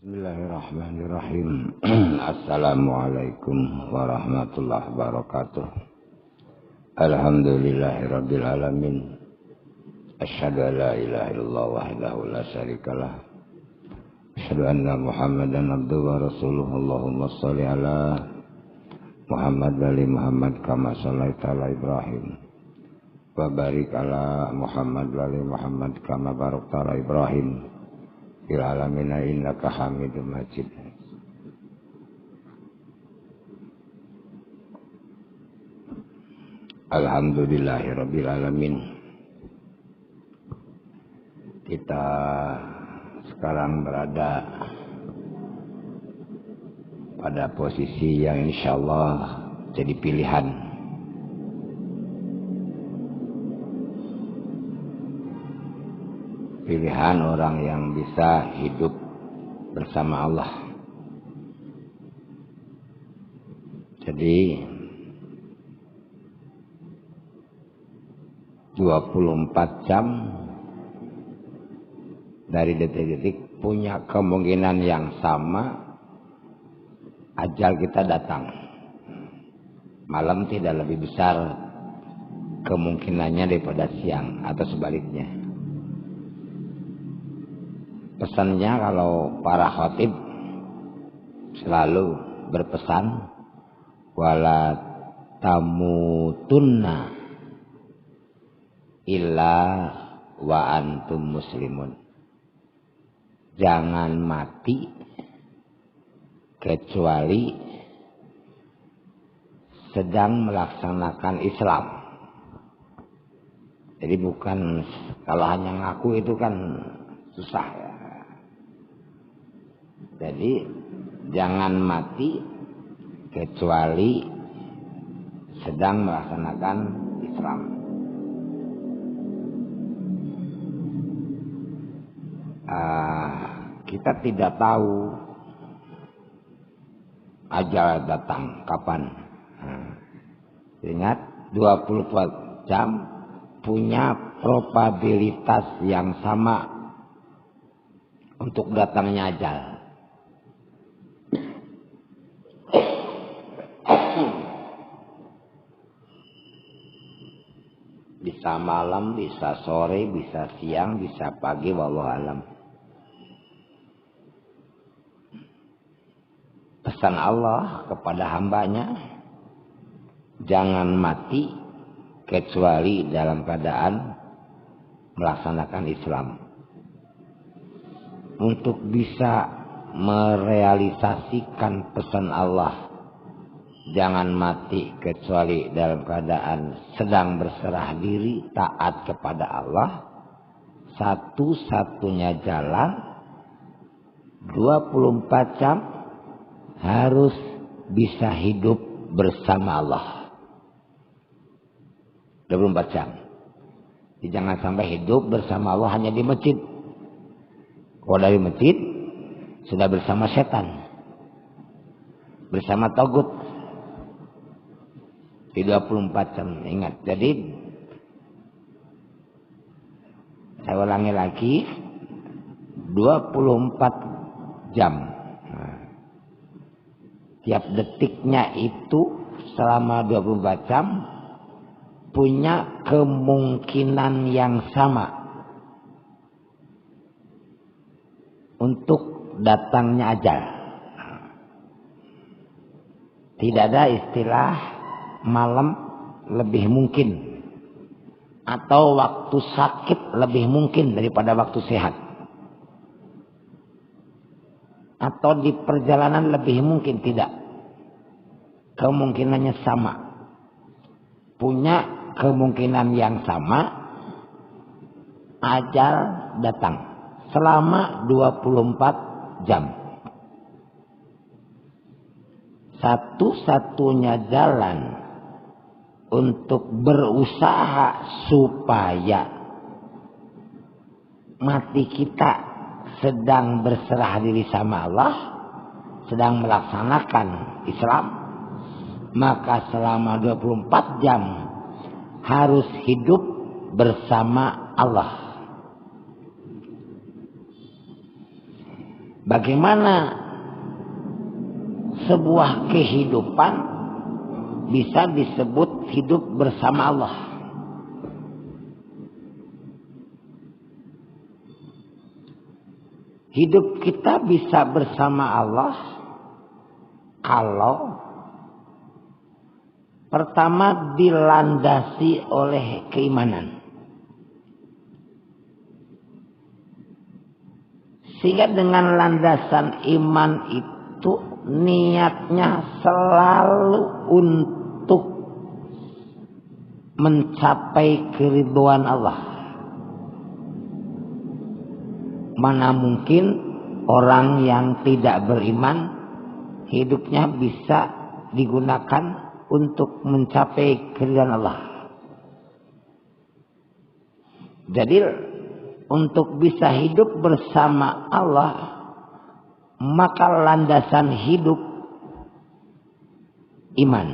Bismillahirrahmanirrahim. Assalamualaikum warahmatullahi wabarakatuh. Alhamdulillahirabbil alamin. Asyhadu an la ilaha illallah wahdahu la syarikalah. Asyhadu anna Muhammadan abduhu wa rasuluh. Allahumma shalli ala Muhammad wa ali Muhammad kama shallaita ala Ibrahim. Wa barik ala Muhammad wa ali Muhammad kama barakta ala Ibrahim. Fil alamina innaka Hamidum Majid. Alhamdulillahirabbil alamin. Kita sekarang berada pada posisi yang insyaallah jadi pilihan. Pilihan orang yang bisa hidup bersama Allah. Jadi 24 jam dari detik-detik punya kemungkinan yang sama ajal kita datang. Malam tidak lebih besar kemungkinannya daripada siang atau sebaliknya. Pesannya kalau para khatib selalu berpesan wala tamutunna illa wa antum muslimun. Jangan mati kecuali sedang melaksanakan Islam. Jadi bukan kalau hanya ngaku itu kan susah ya. Jadi jangan mati kecuali sedang melaksanakan Islam. Kita tidak tahu ajal datang kapan. Ingat 24 jam punya probabilitas yang sama untuk datangnya ajal. Bisa malam, bisa sore, bisa siang, bisa pagi, wallahu alam. Pesan Allah kepada hambanya, jangan mati kecuali dalam keadaan melaksanakan Islam. Untuk bisa merealisasikan pesan Allah, jangan mati kecuali dalam keadaan sedang berserah diri taat kepada Allah. Satu-satunya jalan 24 jam harus bisa hidup bersama Allah. 24 jam. Jadi jangan sampai hidup bersama Allah hanya di masjid. Kalau dari masjid sudah bersama setan, bersama togut. Di 24 jam, ingat. Jadi saya ulangi lagi, 24 jam. Tiap detiknya itu selama 24 jam punya kemungkinan yang sama untuk datangnya ajal. Tidak ada istilah malam lebih mungkin atau waktu sakit lebih mungkin daripada waktu sehat, atau di perjalanan lebih mungkin. Tidak, kemungkinannya sama, punya kemungkinan yang sama ajal datang selama 24 jam. Satu-satunya jalan untuk berusaha supaya mati kita sedang berserah diri sama Allah, sedang melaksanakan Islam, maka selama 24 jam harus hidup bersama Allah. Bagaimana sebuah kehidupan bisa disebut hidup bersama Allah? Hidup kita bisa bersama Allah kalau pertama dilandasi oleh keimanan. Sehingga dengan landasan iman itu niatnya selalu untuk mencapai keridhaan Allah. Mana mungkin orang yang tidak beriman hidupnya bisa digunakan untuk mencapai keridhaan Allah. Jadi untuk bisa hidup bersama Allah, maka landasan hidup iman.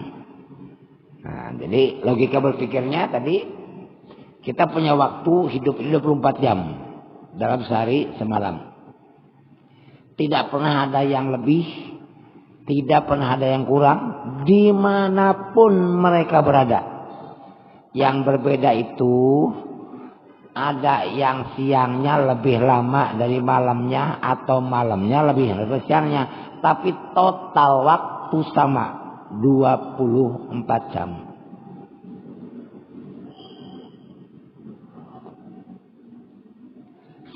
Nah, jadi logika berpikirnya tadi kita punya waktu hidup 24 jam dalam sehari semalam. Tidak pernah ada yang lebih, tidak pernah ada yang kurang, dimanapun mereka berada. Yang berbeda itu ada yang siangnya lebih lama dari malamnya atau malamnya lebih dari siangnya. Tapi total waktu sama 24 jam.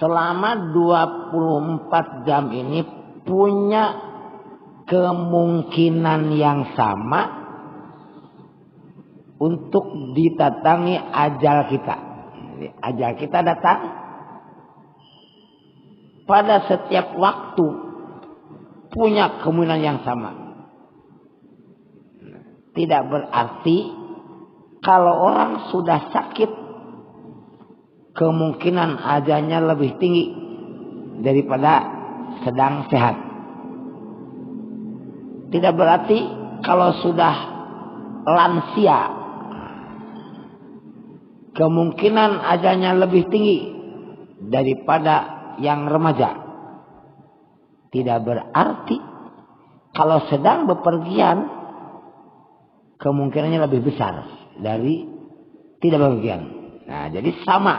Selama 24 jam ini punya kemungkinan yang sama untuk didatangi ajal kita. Ajal kita datang pada setiap waktu punya kemungkinan yang sama. Tidak berarti kalau orang sudah sakit kemungkinan ajalnya lebih tinggi daripada sedang sehat. Tidak berarti kalau sudah lansia kemungkinan ajalnya lebih tinggi daripada yang remaja. Tidak berarti kalau sedang bepergian kemungkinannya lebih besar dari tidak bepergian. Nah, jadi sama.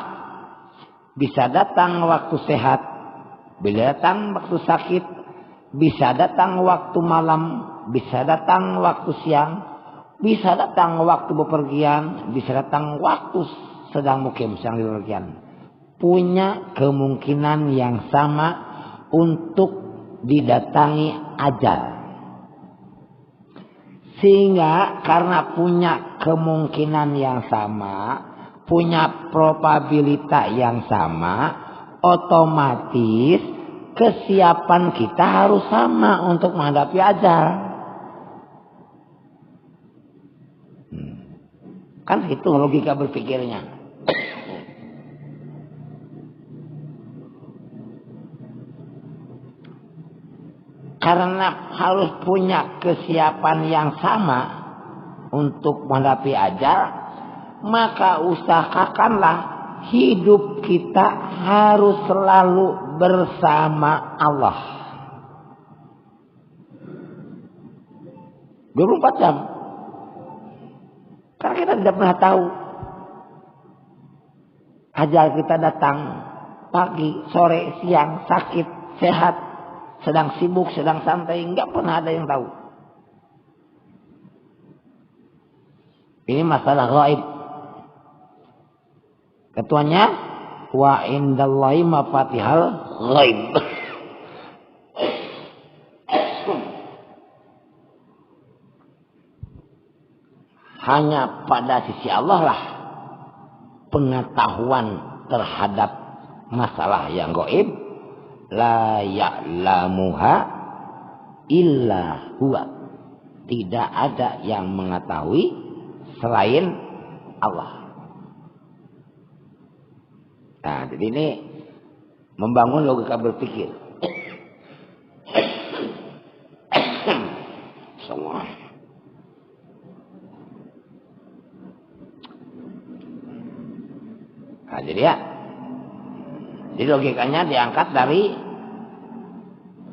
Bisa datang waktu sehat, bisa datang waktu sakit, bisa datang waktu malam, bisa datang waktu siang, bisa datang waktu bepergian, bisa datang waktu sedang mukim, sedang bepergian. Punya kemungkinan yang sama untuk didatangi ajal. Sehingga karena punya kemungkinan yang sama, punya probabilitas yang sama, otomatis kesiapan kita harus sama untuk menghadapi ajal. Kan itu logika berpikirnya. Karena harus punya kesiapan yang sama untuk menghadapi ajal, maka usahakanlah hidup kita harus selalu bersama Allah. 24 jam. Karena kita tidak pernah tahu ajal kita datang pagi, sore, siang, sakit, sehat, sedang sibuk, sedang santai, nggak pernah ada yang tahu. Ini masalah gaib. Ketuanya wa indallahi mafatihal ghaib. Hanya pada sisi Allah lah pengetahuan terhadap masalah yang gaib. La ya'lamuha illa huwa. Tidak ada yang mengetahui selain Allah. Nah, jadi ini membangun logika berpikir. Semua. Nah, jadi ya. Jadi logikanya diangkat dari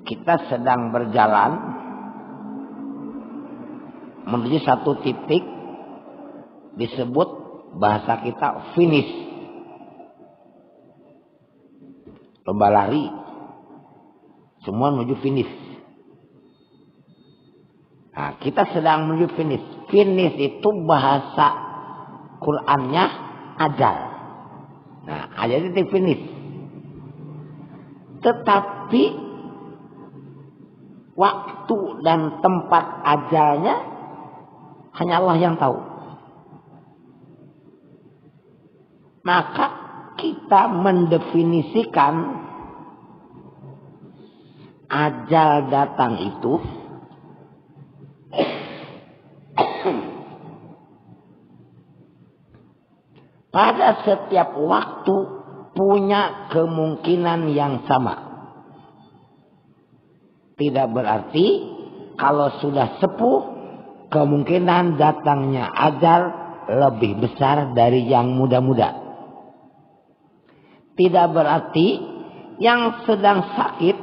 kita sedang berjalan menuju satu titik, disebut bahasa kita finish. Lomba lari, semua menuju finish. Nah, kita sedang menuju finish. Finish itu bahasa Qur'annya ajal. Nah, ajal itu finish. Tetapi waktu dan tempat ajalnya hanya Allah yang tahu. Maka kita mendefinisikan ajal datang itu pada setiap waktu punya kemungkinan yang sama. Tidak berarti kalau sudah sepuh kemungkinan datangnya ajal lebih besar dari yang muda-muda. Tidak berarti yang sedang sakit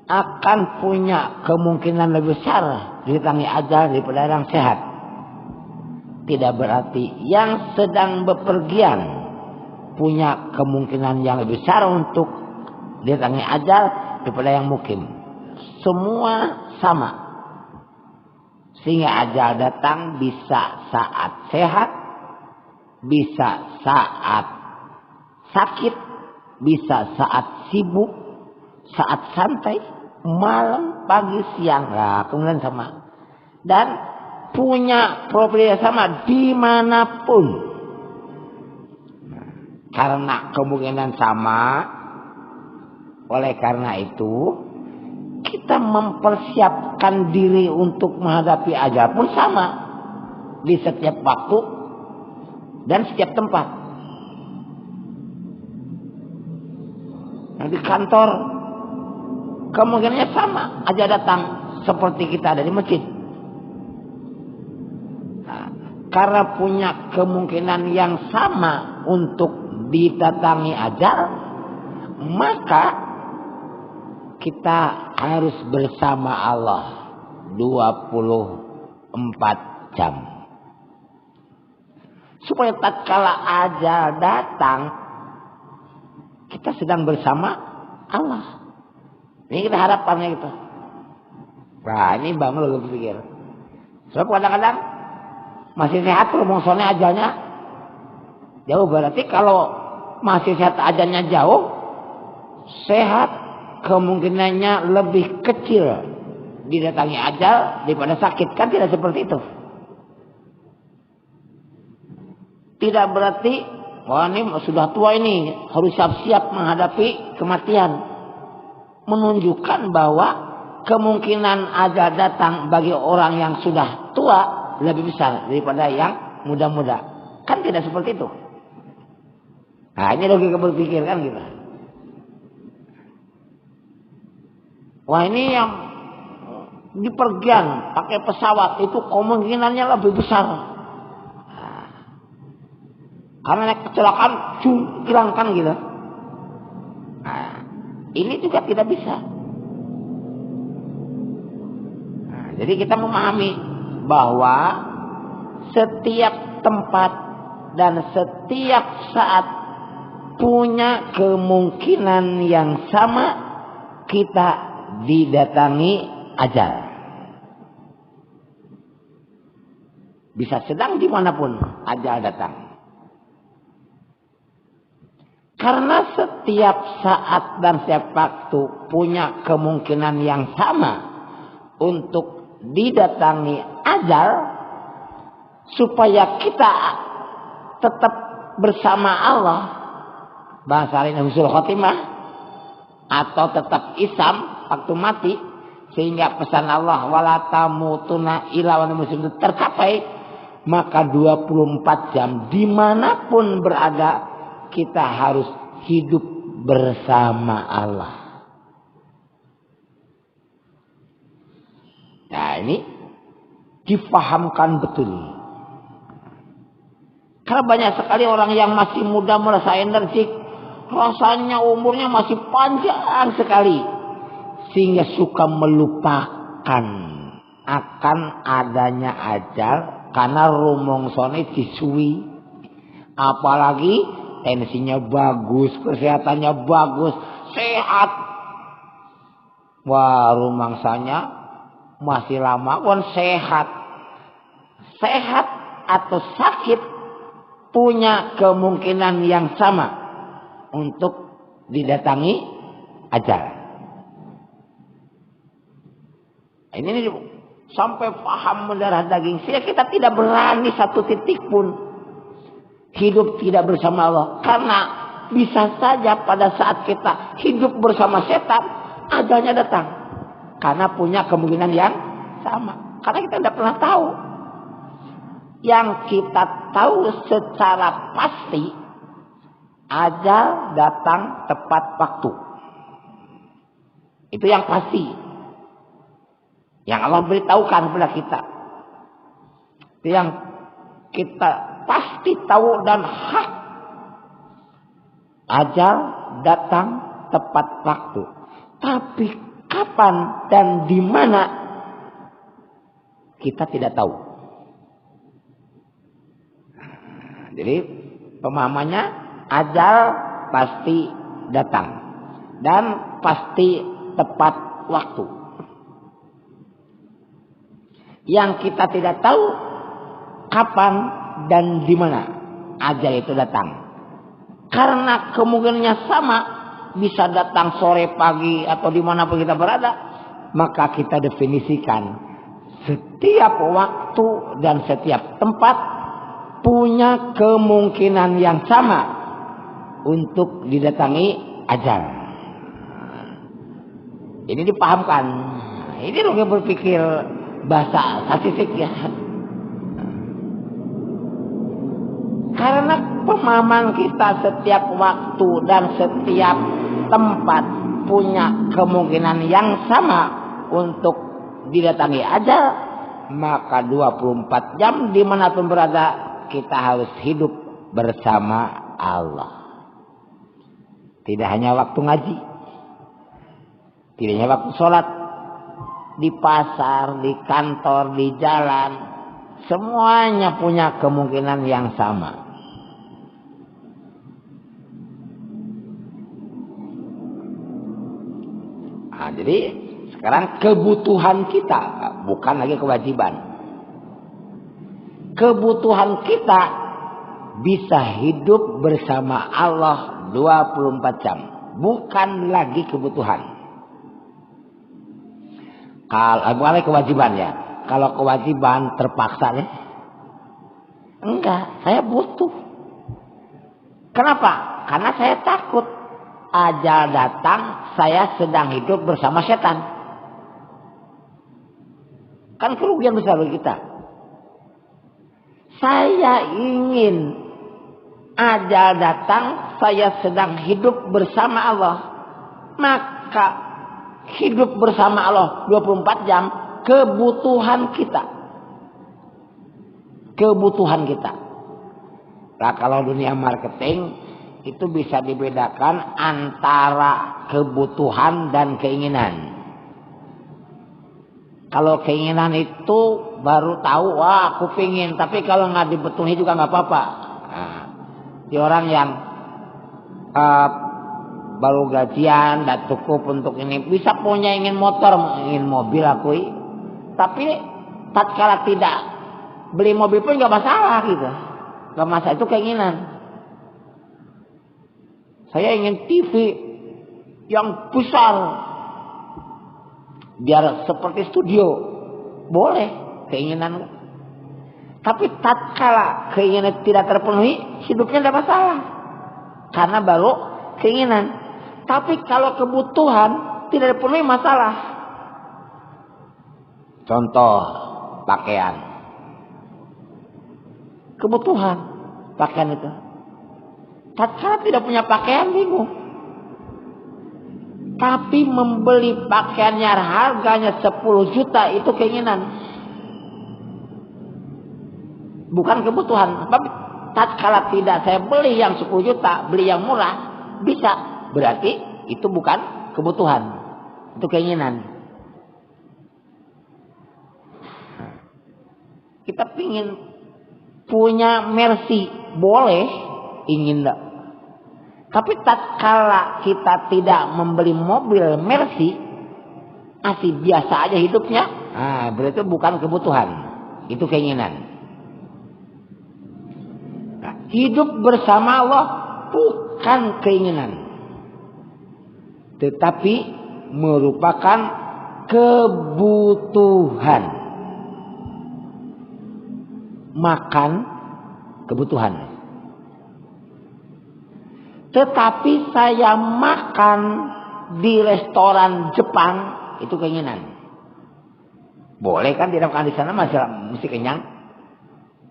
akan punya kemungkinan lebih besar didatangi ajal daripada yang sehat. Tidak berarti yang sedang bepergian punya kemungkinan yang lebih besar untuk didatangi ajal daripada yang mukim. Semua sama. Sehingga ajal datang bisa saat sehat, bisa saat sakit, bisa saat sibuk, saat santai, malam, pagi, siang. Nah, kemudian sama. Dan punya probabilitas sama dimanapun. Karena kemungkinan sama, oleh karena itu kita mempersiapkan diri untuk menghadapi ajal pun sama di setiap waktu dan setiap tempat. Nah, di kantor kemungkinannya sama, ajal datang seperti kita ada di masjid. Karena punya kemungkinan yang sama untuk didatangi ajal, maka kita harus bersama Allah 24 jam. Supaya tatkala ajal datang, kita sedang bersama Allah. Ini kita harapannya gitu. Nah, ini bangun lo berpikir. Sebab kadang-kadang masih sehat promosinya ajalnya jauh. Berarti kalau masih sehat ajalnya jauh, sehat kemungkinannya lebih kecil didatangi ajal daripada sakit. Kan tidak seperti itu. Tidak berarti wah ini sudah tua ini harus siap-siap menghadapi kematian. Menunjukkan bahwa kemungkinan ajal datang bagi orang yang sudah tua lebih besar daripada yang muda-muda. Kan tidak seperti itu. Nah, ini logika berpikir kan gitu. Wah, ini yang di pergian pakai pesawat itu kemungkinannya lebih besar. Nah, karena kecelakaan hilang kan gitu. Nah, ini juga tidak bisa. Nah, jadi kita memahami bahwa setiap tempat dan setiap saat punya kemungkinan yang sama kita didatangi ajal. Bisa sedang dimanapun ajal datang. Karena setiap saat dan setiap waktu punya kemungkinan yang sama untuk didatangi ajal, supaya kita tetap bersama Allah, bahasa lain husnul khotimah, atau tetap isam waktu mati, sehingga pesan Allah wala tamutunna illa wa antum muslimun tercapai, maka 24 jam dimanapun berada kita harus hidup bersama Allah. Nah, ini difahamkan betul. Karena banyak sekali orang yang masih muda merasa energik, rasanya umurnya masih panjang sekali, sehingga suka melupakan akan adanya ajal karena rumongsone disuwi. Apalagi tensinya bagus, kesehatannya bagus, sehat. Wah, rumangsanya masih lama pun sehat. Sehat atau sakit punya kemungkinan yang sama untuk didatangi ajal. Ini sampai paham mendarah daging, sehingga kita tidak berani satu titik pun hidup tidak bersama Allah. Karena bisa saja pada saat kita hidup bersama setan, ajalnya datang. Karena punya kemungkinan yang sama. Karena kita tidak pernah tahu. Yang kita tahu secara pasti, ajal datang tepat waktu. Itu yang pasti. Yang Allah beritahukan kepada kita. Itu yang kita pasti tahu dan hak. Ajal datang tepat waktu. Tapi kapan dan di mana kita tidak tahu. Jadi pemahamannya, ajal pasti datang dan pasti tepat waktu. Yang kita tidak tahu kapan dan di mana ajal itu datang. Karena kemungkinannya sama, bisa datang sore, pagi, atau dimanapun kita berada, maka kita definisikan setiap waktu dan setiap tempat punya kemungkinan yang sama untuk didatangi ajal. Ini dipahamkan. Ini lo berpikir bahasa statistik ya. Karena pemahaman kita setiap waktu dan setiap tempat punya kemungkinan yang sama untuk didatangi ajal, maka 24 jam dimanapun berada kita harus hidup bersama Allah. Tidak hanya waktu ngaji, tidak hanya waktu sholat, di pasar, di kantor, di jalan, semuanya punya kemungkinan yang sama. Nah, jadi sekarang kebutuhan kita, bukan lagi kewajiban. Kebutuhan kita bisa hidup bersama Allah 24 jam, bukan lagi kebutuhan. Kalau kewajiban ya. Kalau kewajiban terpaksa nih. Enggak, saya butuh. Kenapa? Karena saya takut ajal datang, saya sedang hidup bersama setan. Kan kerugian besar bagi kita. Saya ingin ajal datang, saya sedang hidup bersama Allah. Maka hidup bersama Allah 24 jam kebutuhan kita. Kebutuhan kita. Nah, kalau dunia marketing itu bisa dibedakan antara kebutuhan dan keinginan. Kalau keinginan itu baru tahu, wah aku pingin, tapi kalau nggak dipenuhi juga nggak apa-apa. Nah, di orang yang baru gajian, dan cukup untuk ini, bisa punya ingin motor, ingin mobil akui, tapi tatkala tidak beli mobil pun nggak masalah gitu, nggak masalah, itu keinginan. Saya ingin TV yang besar, biar seperti studio, boleh keinginan. Tapi tatkala keinginan tidak terpenuhi, hidupnya tidak masalah, karena baru keinginan. Tapi kalau kebutuhan tidak dipenuhi, masalah. Contoh pakaian. Kebutuhan pakaian itu. Tatkala tidak punya pakaian, bingung. Tapi membeli pakaiannya harganya 10 juta itu keinginan. Bukan kebutuhan. Tapi tatkala tidak saya beli yang 10 juta, beli yang murah, bisa. Berarti itu bukan kebutuhan. Itu keinginan. Kita pingin punya Mercy, boleh, ingin enggak. Tapi tatkala kita tidak membeli mobil Mercy, masih biasa aja hidupnya, berarti bukan kebutuhan, itu keinginan. Nah, hidup bersama Allah bukan keinginan, tetapi merupakan kebutuhan. Makan kebutuhan. Tetapi saya makan di restoran Jepang itu keinginan. Boleh kan tidak makan di sana mesti kenyang.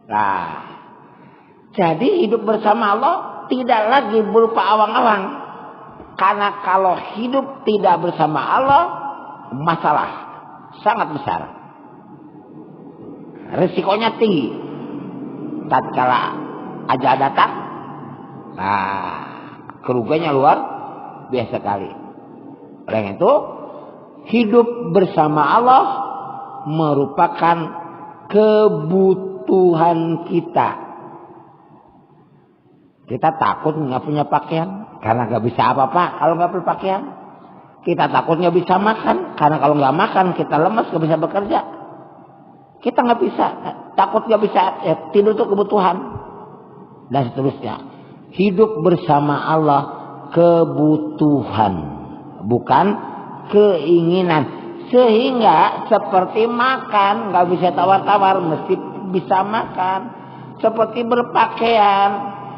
Nah, jadi hidup bersama Allah tidak lagi berupa awang-awang. Karena kalau hidup tidak bersama Allah, masalah sangat besar. Risikonya tinggi. Tatkala aja datang, kerugiannya luar biasa kali. Oleh itu, hidup bersama Allah merupakan kebutuhan kita. Kita takut nggak punya pakaian karena nggak bisa apa-apa kalau nggak berpakaian. Kita takut nggak bisa makan karena kalau nggak makan kita lemas, nggak bisa bekerja. Kita nggak bisa, takut nggak bisa tidur itu kebutuhan dan seterusnya. Hidup bersama Allah kebutuhan, bukan keinginan. Sehingga seperti makan nggak bisa tawar-tawar, mesti bisa makan. Seperti berpakaian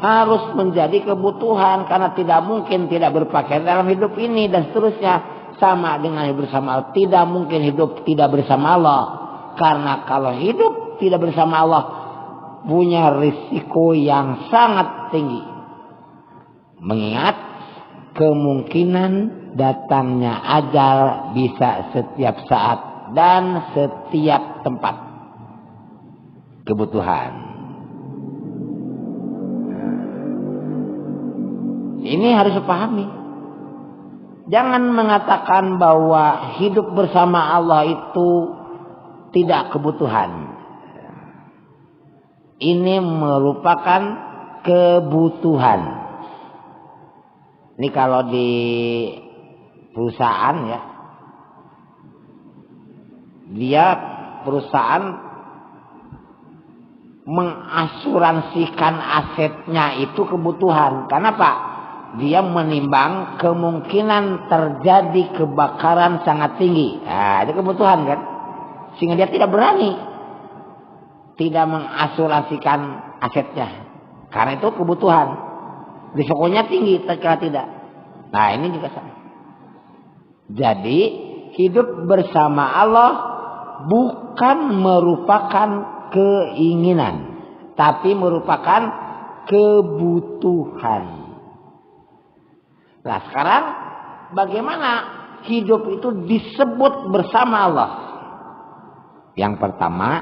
harus menjadi kebutuhan karena tidak mungkin tidak berpakaian dalam hidup ini dan seterusnya. Sama dengan hidup bersama Allah, tidak mungkin hidup tidak bersama Allah. Karena kalau hidup tidak bersama Allah punya risiko yang sangat tinggi. Mengingat kemungkinan datangnya ajal bisa setiap saat dan setiap tempat. Kebutuhan. Ini harus dipahami. Jangan mengatakan bahwa hidup bersama Allah itu tidak kebutuhan. Ini merupakan kebutuhan. Ini kalau di perusahaan ya, dia perusahaan mengasuransikan asetnya itu kebutuhan. Kenapa? Dia menimbang kemungkinan terjadi kebakaran sangat tinggi. Nah, itu kebutuhan kan? Sehingga dia tidak berani tidak mengasuransikan asetnya. Karena itu kebutuhan. Risikonya tinggi tatkala tidak. Nah, ini juga sama. Jadi, hidup bersama Allah bukan merupakan keinginan, tapi merupakan kebutuhan. Nah, sekarang bagaimana hidup itu disebut bersama Allah? Yang pertama,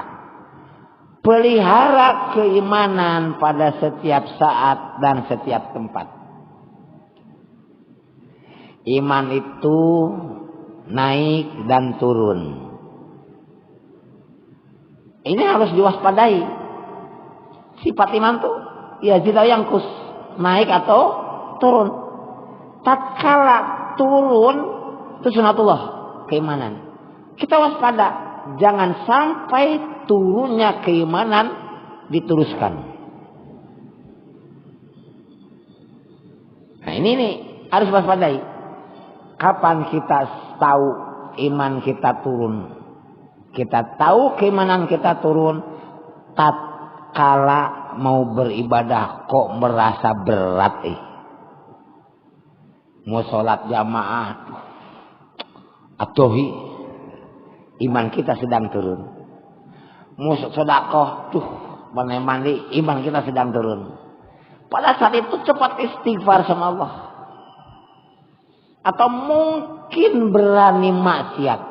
pelihara keimanan pada setiap saat dan setiap tempat. Iman itu naik dan turun. Ini harus diwaspadai. Sifat iman itu ya zidau yangkus, naik atau turun. Tatkala turun itu sunatullah, keimanan. Kita waspada, jangan sampai turunnya keimanan diteruskan. Nah, ini nih harus waspadai. Kapan kita tahu iman kita turun? Kita tahu keimanan kita turun tatkala mau beribadah kok merasa berat Mau sholat jamaah atohi, iman kita sedang turun. Mau sedekah mana mandi, iman kita sedang turun. Pada saat itu cepat istighfar sama Allah. Atau mungkin berani maksiat.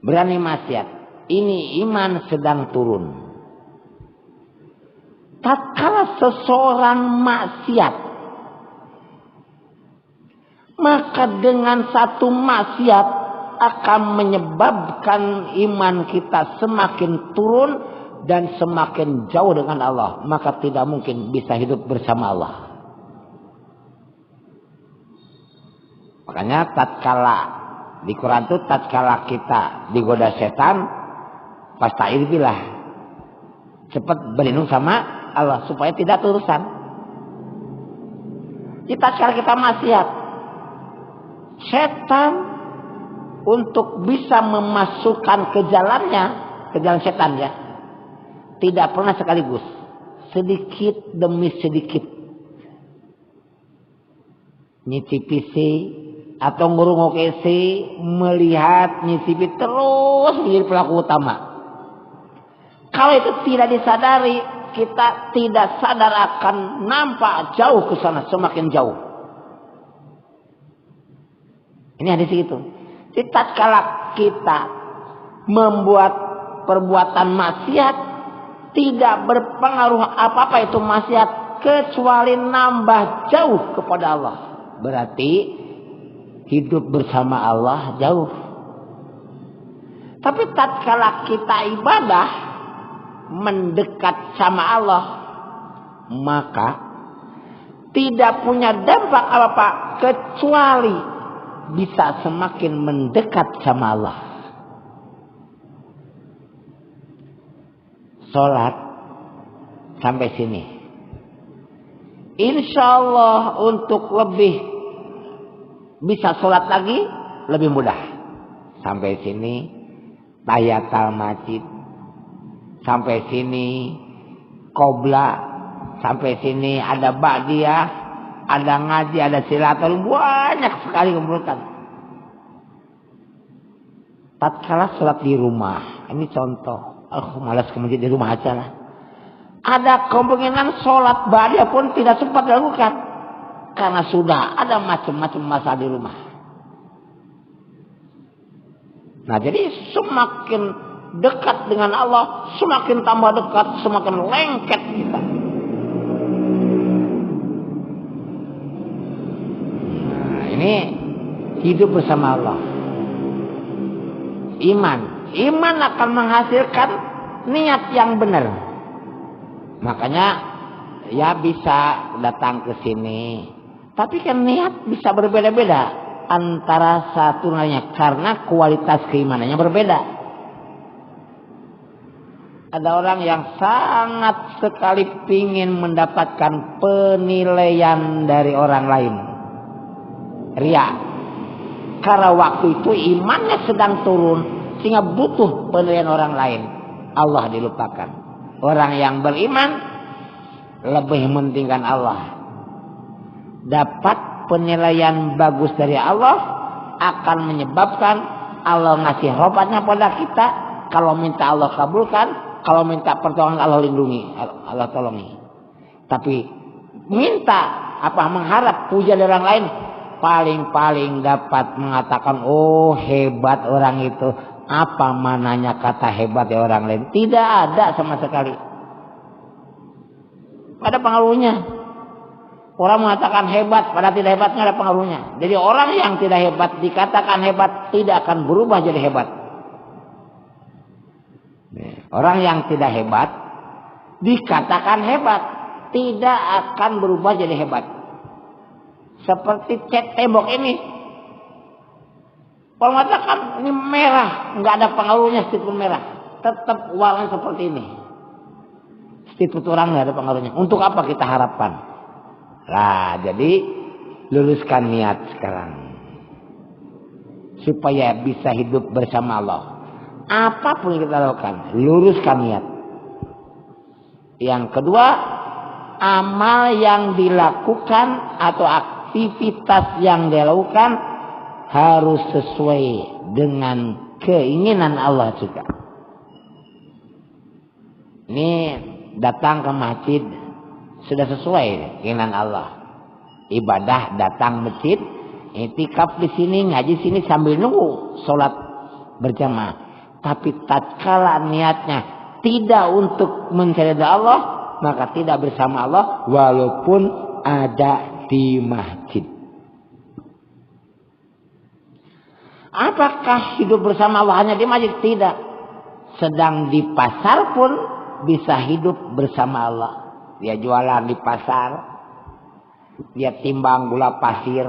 Berani maksiat. Ini iman sedang turun. Tatkala seseorang maksiat, maka maka dengan satu maksiat akan menyebabkan iman kita semakin turun dan semakin jauh dengan Allah. Maka tidak mungkin bisa hidup bersama Allah. Makanya tatkala di Quran itu tatkala kita digoda setan, fasta'idz, cepat berlindung sama Allah supaya tidak terusan. Tatkala kita maksiat, setan untuk bisa memasukkan ke jalannya, ke jalan setan ya, tidak pernah sekaligus, sedikit demi sedikit, nyicipi atau ngurungok melihat nyicipi terus menjadi pelaku utama. Kalau itu tidak disadari, kita tidak sadar akan nampak jauh ke sana, semakin jauh. Ini hadis itu. Jadi tatkala kita membuat perbuatan maksiat, tidak berpengaruh apa-apa itu maksiat kecuali nambah jauh kepada Allah. Berarti hidup bersama Allah jauh. Tapi tatkala kita ibadah mendekat sama Allah, maka tidak punya dampak apa-apa kecuali bisa semakin mendekat sama Allah. Sholat sampai sini, insya Allah untuk lebih bisa sholat lagi lebih mudah. Sampai sini tahiyatul masjid, sampai sini qobla, sampai sini ada ba'diyah, ada ngaji, ada silaturahmi, banyak sekali kemurutan. Tatkala sholat di rumah, ini contoh, malas ke masjid, di rumah aja lah. Ada kemungkinan sholat ba'diyah pun tidak sempat dilakukan karena sudah ada macam-macam masalah di rumah. Nah, jadi semakin dekat dengan Allah, semakin tambah dekat, semakin lengket kita. Nah, ini hidup bersama Allah. Iman akan menghasilkan niat yang benar. Makanya ya bisa datang ke sini, tapi kan niat bisa berbeda-beda antara satu lainnya karena kualitas keimanannya berbeda. Ada orang yang sangat sekali ingin mendapatkan penilaian dari orang lain. Ria. Karena waktu itu imannya sedang turun sehingga butuh penilaian orang lain. Allah dilupakan. Orang yang beriman lebih mementingkan Allah. Dapat penilaian bagus dari Allah akan menyebabkan Allah ngasih rahmatnya pada kita. Kalau minta Allah kabulkan, kalau minta pertolongan Allah lindungi, Allah tolongi. Tapi minta mengharap puja dari orang lain, paling-paling dapat mengatakan, oh hebat orang itu. Apa mananya kata hebat ya orang lain? Tidak ada sama sekali. Ada pengaruhnya. Orang mengatakan hebat, pada tidak hebatnya ada pengaruhnya. Jadi orang yang tidak hebat dikatakan hebat tidak akan berubah jadi hebat. Orang yang tidak hebat dikatakan hebat tidak akan berubah jadi hebat. Seperti cat tembok ini. Kalau mengatakan ini merah, nggak ada pengaruhnya sedikitpun merah, tetap warna seperti ini. Sedikit orang nggak ada pengaruhnya. Untuk apa kita harapkan? Nah, jadi luruskan niat sekarang supaya bisa hidup bersama Allah. Apapun yang kita lakukan, luruskan niat. Yang kedua, amal yang dilakukan atau aktivitas yang dilakukan harus sesuai dengan keinginan Allah juga. Ini datang ke masjid sudah sesuai keinginan Allah. Ibadah datang masjid, i'tikaf di sini, ngaji sini sambil nunggu sholat berjamaah. Tapi tatkala niatnya tidak untuk mencari Allah, maka tidak bersama Allah walaupun ada di masjid. Apakah hidup bersama Allah hanya di masjid? Tidak. Sedang di pasar pun bisa hidup bersama Allah. Dia jualan di pasar, dia timbang gula pasir,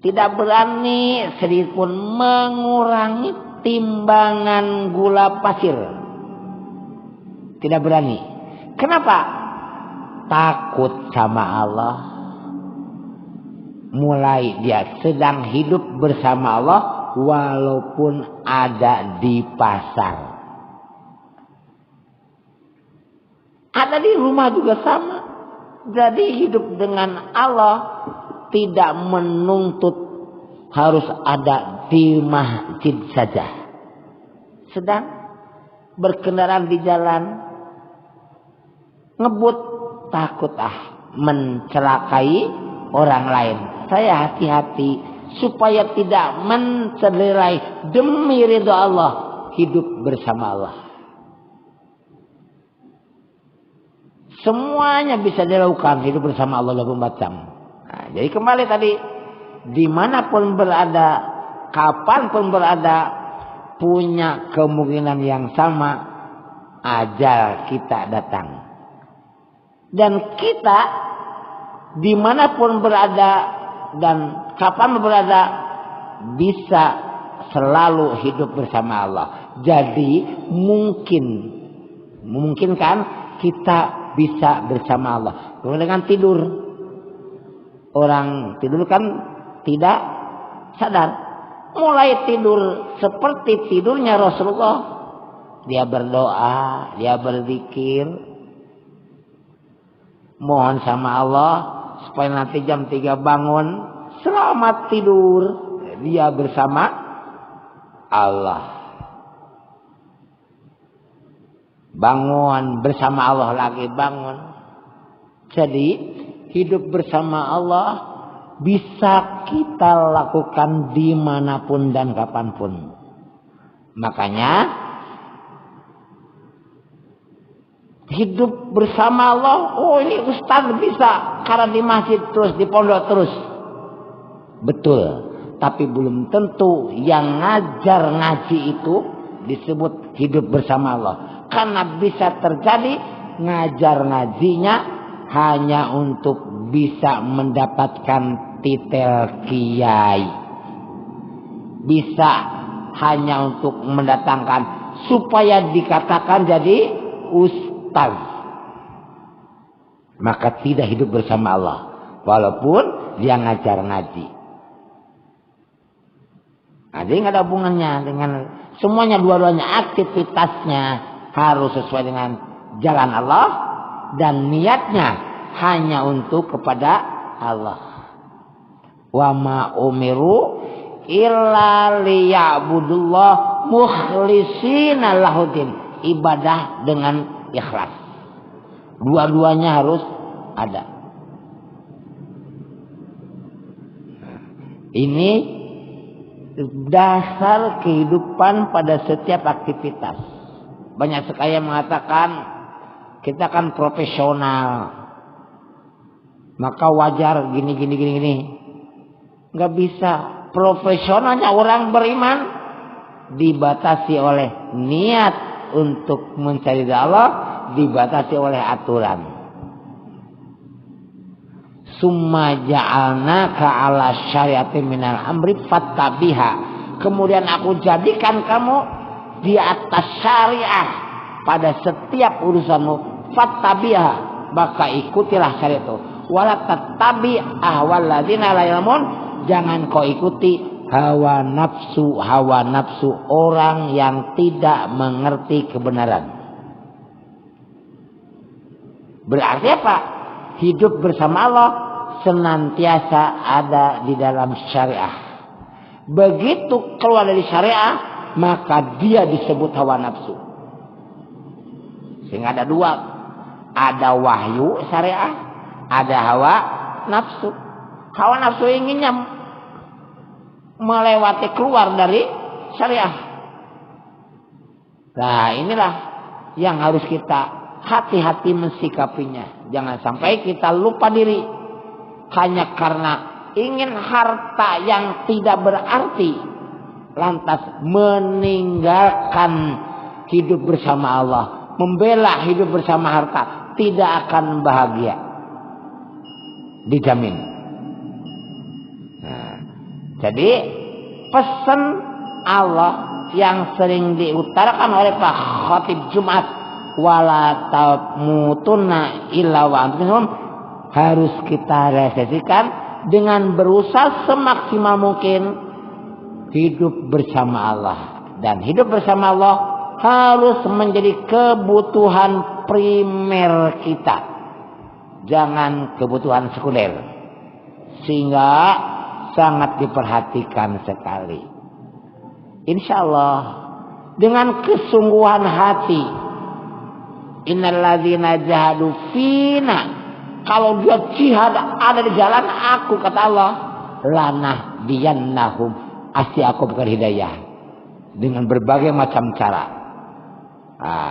tidak berani sedikit pun mengurangi timbangan gula pasir. Tidak berani. Kenapa? Takut sama Allah. Mulai dia sedang hidup bersama Allah walaupun ada di pasar. Ada di rumah juga sama. Jadi hidup dengan Allah tidak menuntut harus ada di masjid saja. Sedang berkendaraan di jalan, ngebut, takut mencelakai orang lain. Saya hati-hati supaya tidak mencederai demi ridha Allah, hidup bersama Allah. Semuanya bisa dilakukan hidup bersama Allah 24 jam. Nah, jadi kembali tadi, dimanapun berada, kapanpun berada, punya kemungkinan yang sama, ajal kita datang. Dan kita dimanapun berada dan kapan berada bisa selalu hidup bersama Allah. Jadi memungkinkan kita bisa bersama Allah. Dengan tidur, orang tidur kan tidak sadar, mulai tidur seperti tidurnya Rasulullah. Dia berdoa, dia berzikir, mohon sama Allah supaya nanti jam 3 bangun, selamat tidur, dia bersama Allah. Bangun bersama Allah lagi, bangun. Jadi hidup bersama Allah bisa kita lakukan dimanapun dan kapanpun. Makanya hidup bersama Allah, oh ini Ustaz bisa karena di masjid terus, di pondok terus. Betul, tapi belum tentu yang ngajar ngaji itu disebut hidup bersama Allah. Karena bisa terjadi ngajar ngajinya hanya untuk bisa mendapatkan titel kiai. Bisa hanya untuk mendatangkan supaya dikatakan jadi ustaz. Maka tidak hidup bersama Allah walaupun dia ngajar ngaji. Ada yang ada hubungannya dengan semuanya, dua-duanya aktivitasnya harus sesuai dengan jalan Allah dan niatnya hanya untuk kepada Allah. Wa ma umiru illa liya'budullah mukhlishina lahuddin. Ibadah dengan ikhlas. Dua-duanya harus ada. Ini dasar kehidupan pada setiap aktivitas. Banyak sekali yang mengatakan kita kan profesional, maka wajar gini. Nggak bisa. Profesionalnya orang beriman dibatasi oleh niat untuk mencari Allah, dibatasi oleh aturan. Summa ja'alnaka ala syariatin minal amri fattabiha. Kemudian aku jadikan kamu di atas syariah pada setiap urusanmu. Fattabiha, maka ikutilah syariat itu. Wala tattabi ahwal ladzina la ya'lamun. Jangan kau ikuti hawa nafsu orang yang tidak mengerti kebenaran. Berarti apa? Hidup bersama Allah senantiasa ada di dalam syariah. Begitu keluar dari syariah, maka dia disebut hawa nafsu. Sehingga ada dua. Ada wahyu syariah, ada hawa nafsu. Hawa nafsu inginnya melewati keluar dari syariah. Nah inilah yang harus kita hati-hati mensikapinya. Jangan sampai kita lupa diri hanya karena ingin harta yang tidak berarti, lantas meninggalkan hidup bersama Allah, membela hidup bersama harta, tidak akan bahagia. Dijamin. Nah, jadi pesan Allah yang sering diutarakan oleh Pak Khatib Jumat, wala tamutunna illa wa antum, harus kita realisasikan dengan berusaha semaksimal mungkin hidup bersama Allah. Dan hidup bersama Allah harus menjadi kebutuhan primer kita, jangan kebutuhan sekunder, sehingga sangat diperhatikan sekali. Insya Allah dengan kesungguhan hati, innalladzina jahadu fina, kalau dia jihad ada di jalan aku, kata Allah, lanahdiyannahum, pasti aku berikan hidayah dengan berbagai macam cara.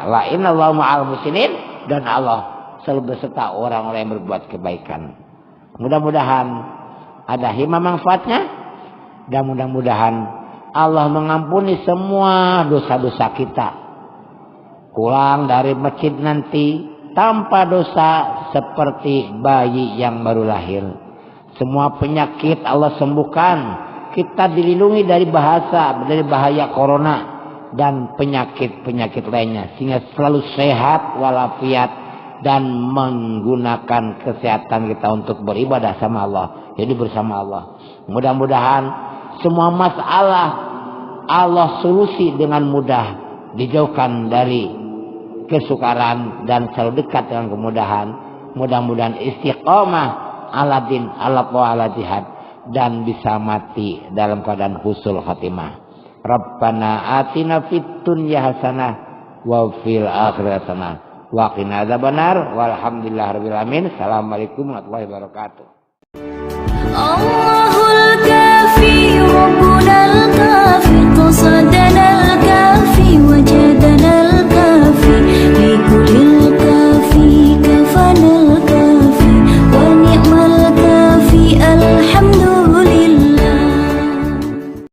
La innallaha ma'al muslimin, dan Allah selalu beserta orang-orang yang berbuat kebaikan. Mudah-mudahan ada hikmah manfaatnya, dan mudah-mudahan Allah mengampuni semua dosa-dosa kita. Pulang dari masjid nanti tanpa dosa seperti bayi yang baru lahir. Semua penyakit Allah sembuhkan. Kita dilindungi dari bahaya corona dan penyakit-penyakit lainnya, sehingga selalu sehat walafiat dan menggunakan kesehatan kita untuk beribadah sama Allah, jadi bersama Allah. Mudah-mudahan semua masalah Allah solusi dengan mudah, dijauhkan dari kesukaran dan selalu dekat dengan kemudahan. Mudah-mudahan istiqomah ala din, ala ta'ah, ala jihad, dan bisa mati dalam keadaan husnul khatimah. Rabbana atina fid dunya hasanah wa fil akhirati hasanah wa qina adzabannar walhamdulillahirabbil alamin. Assalamualaikum warahmatullahi wabarakatuh. Allah